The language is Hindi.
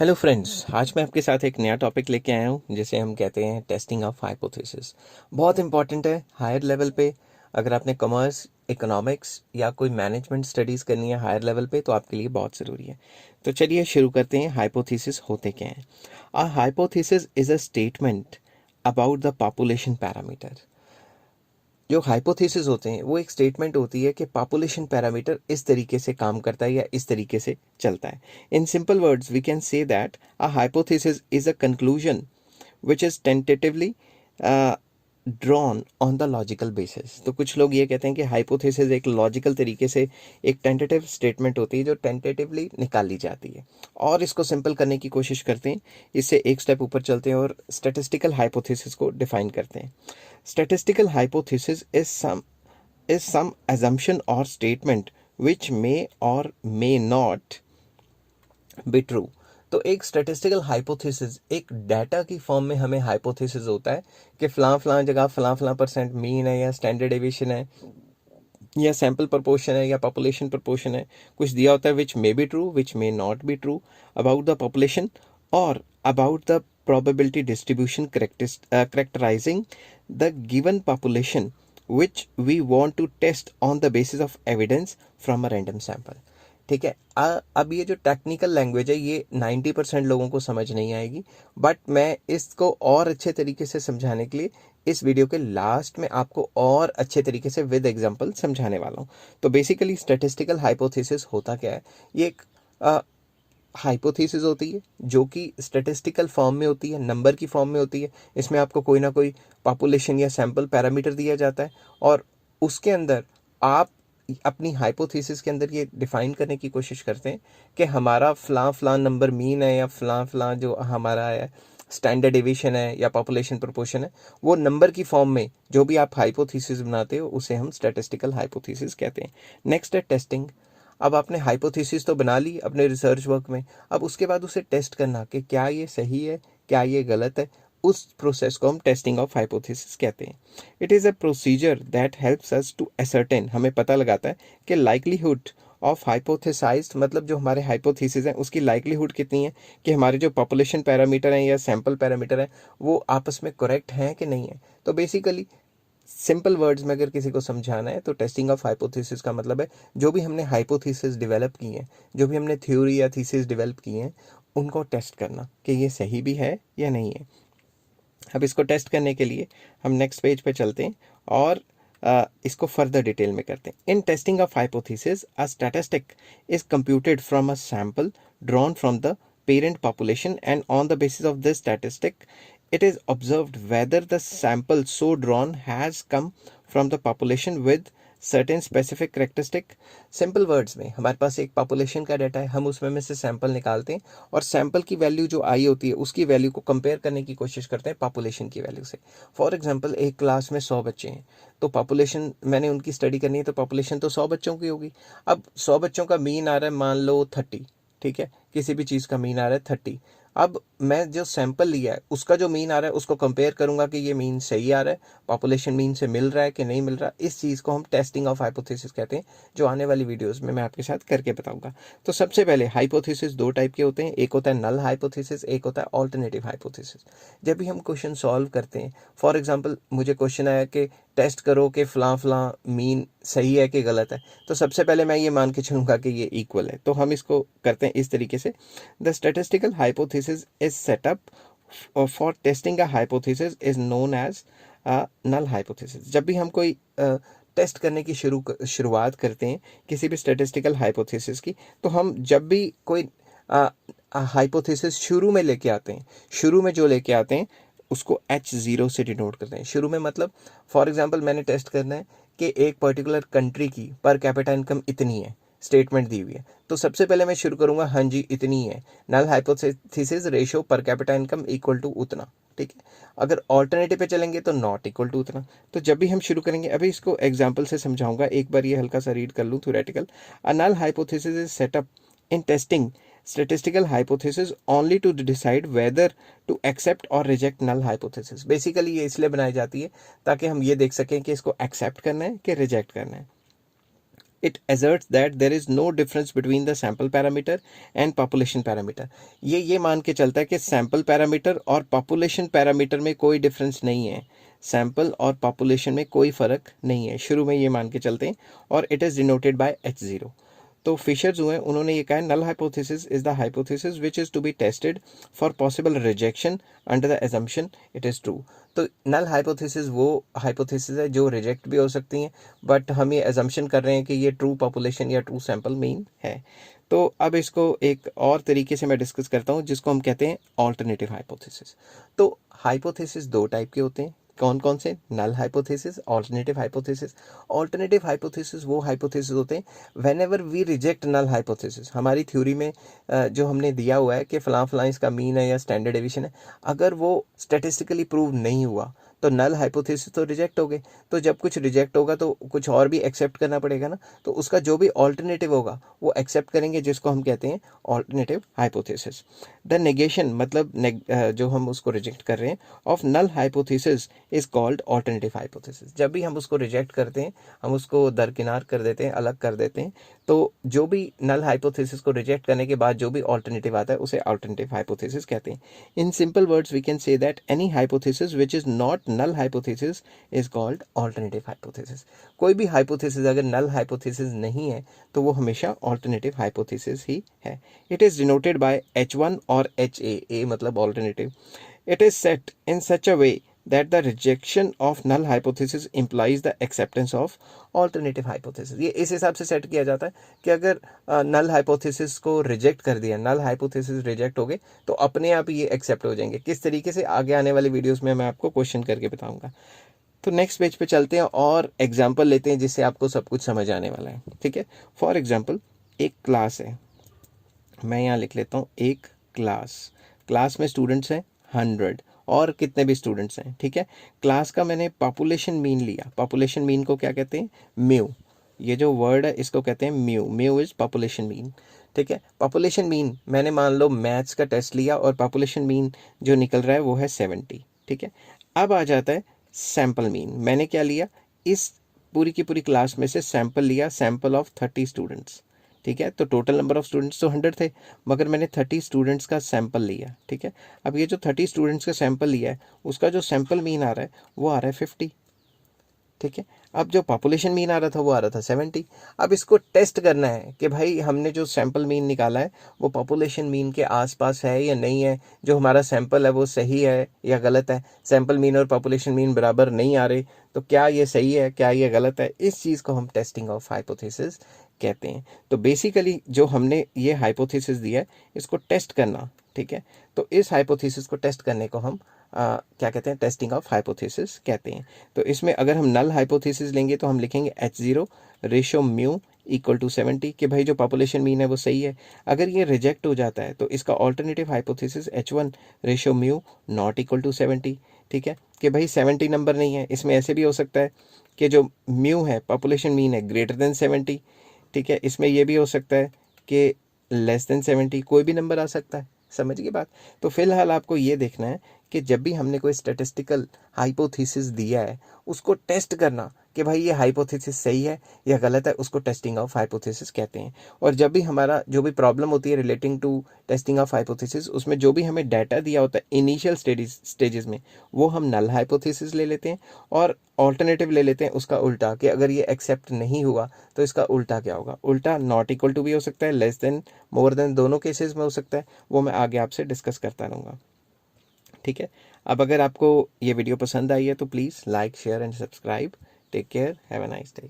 हेलो फ्रेंड्स, आज मैं आपके साथ एक नया टॉपिक लेके आया हूँ जिसे हम कहते हैं टेस्टिंग ऑफ हाइपोथेसिस। बहुत इंपॉर्टेंट है हायर लेवल पे। अगर आपने कॉमर्स, इकोनॉमिक्स या कोई मैनेजमेंट स्टडीज़ करनी है हायर लेवल पे तो आपके लिए बहुत ज़रूरी है। तो चलिए शुरू करते हैं। हाइपोथेसिस होते क्या हैं? A hypothesis is a statement about the population parameter. जो हाइपोथेसिस होते हैं वो एक स्टेटमेंट होती है कि पॉपुलेशन पैरामीटर इस तरीके से काम करता है या इस तरीके से चलता है। In simple words we can say that a hypothesis is a conclusion which is tentatively drawn on the logical basis. तो कुछ लोग ये कहते हैं कि हाइपोथेसिस एक लॉजिकल तरीके से एक टेंटेटिव स्टेटमेंट होती है जो टेंटेटिवली निकाली जाती है। और इसको सिंपल करने की कोशिश करते हैं, इससे एक स्टेप ऊपर चलते हैं और स्टैटिस्टिकल हाइपोथेसिस को डिफाइन करते हैं। Statistical hypothesis is some assumption or statement which may or may not be true। तो एक स्टैटिस्टिकल हाइपोथेसिस एक डाटा की फॉर्म में हमें हाइपोथेसिस होता है कि फलां फलां जगह फलां फलां परसेंट मीन है या स्टैंडर्ड डेविएशन है या सैम्पल प्रपोर्शन है या पॉपुलेशन प्रपोर्शन है, कुछ दिया होता है which may be true which may not be true about the population और about the probability distribution characterizing the given population which we want to test on the basis of evidence from a random sample। ठीक है। अब ये जो टेक्निकल लैंग्वेज है ये 90% लोगों को समझ नहीं आएगी, बट मैं इसको और अच्छे तरीके से समझाने के लिए इस वीडियो के लास्ट में आपको और अच्छे तरीके से विद एग्जांपल समझाने वाला हूँ। तो बेसिकली स्टैटिस्टिकल हाइपोथेसिस होता क्या है? ये एक हाइपोथेसिस होती है जो कि स्टैटिस्टिकल फॉर्म में होती है, नंबर की फॉर्म में होती है। इसमें आपको कोई ना कोई पॉपुलेशन या सैंपल पैरामीटर दिया जाता है और उसके अंदर आप अपनी हाइपोथेसिस के अंदर ये डिफाइन करने की कोशिश करते हैं कि हमारा फलां फलां नंबर मीन है या फलां फलां जो हमारा है स्टैंडर्ड डेविएशन है या पॉपुलेशन प्रोपोर्शन है, वो नंबर की फॉर्म में जो भी आप हाइपोथेसिस बनाते हो उसे हम स्टैटिस्टिकल हाइपोथेसिस कहते हैं। नेक्स्ट है टेस्टिंग। अब आपने हाइपोथेसिस तो बना ली अपने रिसर्च वर्क में, अब उसके बाद उसे टेस्ट करना कि क्या ये सही है, क्या ये गलत है, उस प्रोसेस को हम टेस्टिंग ऑफ हाइपोथेसिस कहते हैं। It is a procedure that helps us to ascertain, हमें पता लगाता है कि लाइकलीहुड ऑफ हाइपोथेसाइज्ड, मतलब जो हमारे हाइपोथेसिस हैं उसकी लाइकलीहुड कितनी है कि हमारे जो पॉपुलेशन पैरामीटर हैं या सैंपल पैरामीटर हैं वो आपस में करेक्ट हैं कि नहीं है। तो बेसिकली सिंपल वर्ड्स में अगर किसी को समझाना है तो टेस्टिंग ऑफ हाइपोथेसिस का मतलब है जो भी हमने हाइपोथेसिस डेवलप की हैं, जो भी हमने थ्योरी या थीसिस डेवलप की हैं, उनको टेस्ट करना कि ये सही भी है या नहीं है। अब इसको टेस्ट करने के लिए हम नेक्स्ट पेज पे चलते हैं और इसको फर्दर डिटेल में करते हैं। In testing of hypothesis a statistic is computed from a sample drawn from the parent population, and on the basis of this statistic it is observed whether the sample so drawn has come from the population with certain specific characteristic। Simple words में हमारे पास एक पॉपुलेशन का डाटा है, हम उसमें में से सैंपल निकालते हैं और सैंपल की वैल्यू जो आई होती है उसकी वैल्यू को कंपेयर करने की कोशिश करते हैं पॉपुलेशन की वैल्यू से। फॉर एग्जांपल एक क्लास में 100 बच्चे हैं तो पॉपुलेशन मैंने उनकी स्टडी करनी है तो पॉपुलेशन तो 100 बच्चों की होगी। अब 100 बच्चों का मीन आ रहा है मान लो 30, ठीक है, किसी भी चीज़ का मीन आ रहा है 30। अब मैं जो सैंपल लिया है उसका जो मीन आ रहा है उसको कंपेयर करूंगा कि ये मीन सही आ रहा है, पॉपुलेशन मीन से मिल रहा है कि नहीं मिल रहा। इस चीज़ को हम टेस्टिंग ऑफ हाइपोथेसिस कहते हैं, जो आने वाली वीडियोस में मैं आपके साथ करके बताऊंगा। तो सबसे पहले हाइपोथेसिस दो टाइप के होते हैं, एक होता है नल हाइपोथेसिस, एक होता है ऑल्टरनेटिव हाइपोथेसिस। जब भी हम क्वेश्चन सॉल्व करते हैं, फॉर एग्जाम्पल मुझे क्वेश्चन आया कि टेस्ट करो कि फलां फलां मीन सही है कि गलत है, तो सबसे पहले मैं ये मान के चलूंगा कि ये इक्वल है। तो हम इसको करते हैं इस तरीके से। The statistical hypothesis is set up for testing a hypothesis is known as null hypothesis. जब भी हम कोई टेस्ट करने की शुरुआत करते हैं किसी भी स्टैटिस्टिकल हाइपोथेसिस की, तो हम जब भी कोई हाइपोथेसिस शुरू में लेके आते हैं, शुरू में जो लेके आते हैं उसको H0 से डिनोट करते हैं। शुरू में मतलब फॉर एग्जांपल मैंने टेस्ट करना है कि एक पर्टिकुलर कंट्री की पर कैपिटा इनकम इतनी है, स्टेटमेंट दी हुई है, तो सबसे पहले मैं शुरू करूंगा हाँ जी इतनी है, null hypothesis ratio per capita income equal to उतना, ठीक है। अगर ऑल्टरनेटिव पे चलेंगे तो नॉट इक्वल टू उतना। तो जब भी हम शुरू करेंगे, अभी इसको एग्जाम्पल से समझाऊंगा, एक बार ये हल्का सा रीड कर लूँ theoretical. A null hypothesis is set up in testing statistical hypothesis only to decide whether to accept or reject null hypothesis। Basically ये इसलिए बनाई जाती है ताकि हम ये देख सकें कि इसको एक्सेप्ट करना है कि रिजेक्ट करना है। it asserts that there is no difference between the sample parameter and population parameter. ये मान के चलता है कि सैम्पल पैरामीटर और पॉपुलेशन पैरामीटर में कोई डिफरेंस नहीं है, सैम्पल और पॉपुलेशन में कोई फ़र्क नहीं है, शुरू में ये मान के चलते हैं, और it is denoted by H0. तो फिशर जो है उन्होंने ये कहा है, null hypothesis is the hypothesis which is to be tested for possible rejection under the assumption it is true. तो नल हाइपोथेसिस वो हाइपोथेसिस है जो रिजेक्ट भी हो सकती हैं, बट हम ये एजम्पशन कर रहे हैं कि ये ट्रू पॉपुलेशन या ट्रू सैम्पल मीन है. तो अब इसको एक और तरीके से मैं डिस्कस करता हूँ जिसको हम कहते हैं ऑल्टरनेटिव हाइपोथेसिस. तो हाइपोथेसिस दो टाइप के होते हैं. कौन कौन से? Null hypothesis, alternative hypothesis. Alternative hypothesis वो हाइपोथेसिस होते हैं whenever we reject null hypothesis. हमारी थ्योरी में जो हमने दिया हुआ है कि फलां इसका मीन है या स्टैंडर्ड डेविएशन है, अगर वो स्टैटिस्टिकली प्रूव नहीं हुआ तो नल हाइपोथेसिस तो रिजेक्ट हो गए. तो जब कुछ रिजेक्ट होगा तो कुछ और भी एक्सेप्ट करना पड़ेगा ना, तो उसका जो भी ऑल्टरनेटिव होगा वो एक्सेप्ट करेंगे, जिसको हम कहते हैं ऑल्टरनेटिव हाइपोथेसिस. द नेगेशन मतलब जो हम उसको रिजेक्ट कर रहे हैं of null hypothesis is called alternative hypothesis. जब भी हम उसको रिजेक्ट करते हैं, हम उसको दरकिनार कर देते हैं, अलग कर देते हैं, तो जो भी नल हाइपोथेसिस को रिजेक्ट करने के बाद जो भी ऑल्टरनेटिव आता है उसे ऑल्टरनेटिव हाइपोथेसिस कहते हैं. In simple words we can say that any hypothesis which is not null hypothesis is called alternative hypothesis. कोई भी हाइपोथेसिस अगर नल हाइपोथेसिस नहीं है तो वो हमेशा ऑल्टरनेटिव हाइपोथेसिस ही है. It is denoted by H1 और HA मतलब alternative. It is set in such a way that the rejection of null hypothesis implies the acceptance of alternative hypothesis. ये इस हिसाब से सेट किया जाता है कि अगर नल हाइपोथेसिस को रिजेक्ट कर दिया, नल हाइपोथेसिस रिजेक्ट हो गए, तो अपने आप ये एक्सेप्ट हो जाएंगे. किस तरीके से आगे आने वाली वीडियोस में मैं आपको क्वेश्चन करके बताऊंगा. तो नेक्स्ट पेज पे चलते हैं और एग्जाम्पल लेते हैं जिससे आपको सब कुछ समझ आने वाला है. ठीक है. फॉर एग्जाम्पल एक क्लास है, मैं यहाँ लिख लेता हूँ एक क्लास में स्टूडेंट्स हैं 100 और कितने भी स्टूडेंट्स हैं. ठीक है. क्लास का मैंने पॉपुलेशन मीन लिया. पॉपुलेशन मीन को क्या कहते हैं? म्यू. ये जो वर्ड है इसको कहते हैं mu. Mu is population mean. ठीक है. पॉपुलेशन मीन मैंने मान लो मैथ्स का टेस्ट लिया और पॉपुलेशन मीन जो निकल रहा है वो है 70. ठीक है. अब आ जाता है सैम्पल मीन. मैंने क्या लिया? इस पूरी की पूरी क्लास में से सैंपल लिया, सैंपल ऑफ 30 स्टूडेंट्स. ठीक है. तो टोटल नंबर ऑफ स्टूडेंट्स तो 100 थे, मगर मैंने 30 स्टूडेंट्स का सैंपल लिया. ठीक है. अब ये जो 30 स्टूडेंट्स का सैंपल लिया है उसका जो सैंपल मीन आ रहा है वो आ रहा है 50. ठीक है. अब जो पॉपुलेशन मीन आ रहा था वो आ रहा था 70. अब इसको टेस्ट करना है कि भाई हमने जो सैंपल मीन निकाला है वो पॉपुलेशन मीन के आसपास है या नहीं है, जो हमारा सैंपल है वो सही है या गलत है. सैंपल मीन और पॉपुलेशन मीन बराबर नहीं आ रहे, तो क्या ये सही है, क्या ये गलत है? इस चीज़ को हम टेस्टिंग ऑफ हाइपोथेसिस कहते हैं. तो बेसिकली जो हमने ये हाइपोथेसिस दिया है इसको टेस्ट करना. ठीक है. तो इस हाइपोथेसिस को टेस्ट करने को हम क्या कहते हैं? टेस्टिंग ऑफ हाइपोथेसिस कहते हैं. तो इसमें अगर हम नल हाइपोथेसिस लेंगे तो हम लिखेंगे H0 ratio mu equal to 70 कि भाई जो पॉपुलेशन मीन है वो सही है. अगर ये रिजेक्ट हो जाता है तो इसका alternative hypothesis H1 ratio mu not equal to 70. ठीक है. कि भाई 70 नंबर नहीं है. इसमें ऐसे भी हो सकता है कि जो म्यू है पॉपुलेशन मीन है ग्रेटर देन 70. ठीक है. इसमें यह भी हो सकता है कि लेस देन 70, कोई भी नंबर आ सकता है. समझ गई बात? तो फिलहाल आपको ये देखना है कि जब भी हमने कोई स्टैटिस्टिकल हाइपोथेसिस दिया है उसको टेस्ट करना कि भाई ये हाइपोथेसिस सही है या गलत है, उसको टेस्टिंग ऑफ हाइपोथेसिस कहते हैं. और जब भी हमारा जो भी प्रॉब्लम होती है relating to testing of hypothesis, उसमें जो भी हमें डाटा दिया होता है इनिशियल स्टेजेस में वो हम नल हाइपोथेसिस ले लेते हैं और ऑल्टरनेटिव ले लेते हैं उसका उल्टा, कि अगर ये एक्सेप्ट नहीं हुआ तो इसका उल्टा क्या होगा. उल्टा नॉट इक्वल टू भी हो सकता है, लेस देन, मोर देन, दोनों केसेस में हो सकता है. वो मैं आगे आपसे डिस्कस करता रहूँगा. ठीक है. अब अगर आपको ये वीडियो पसंद आई है तो please like, share and subscribe. Take care. Have a nice day.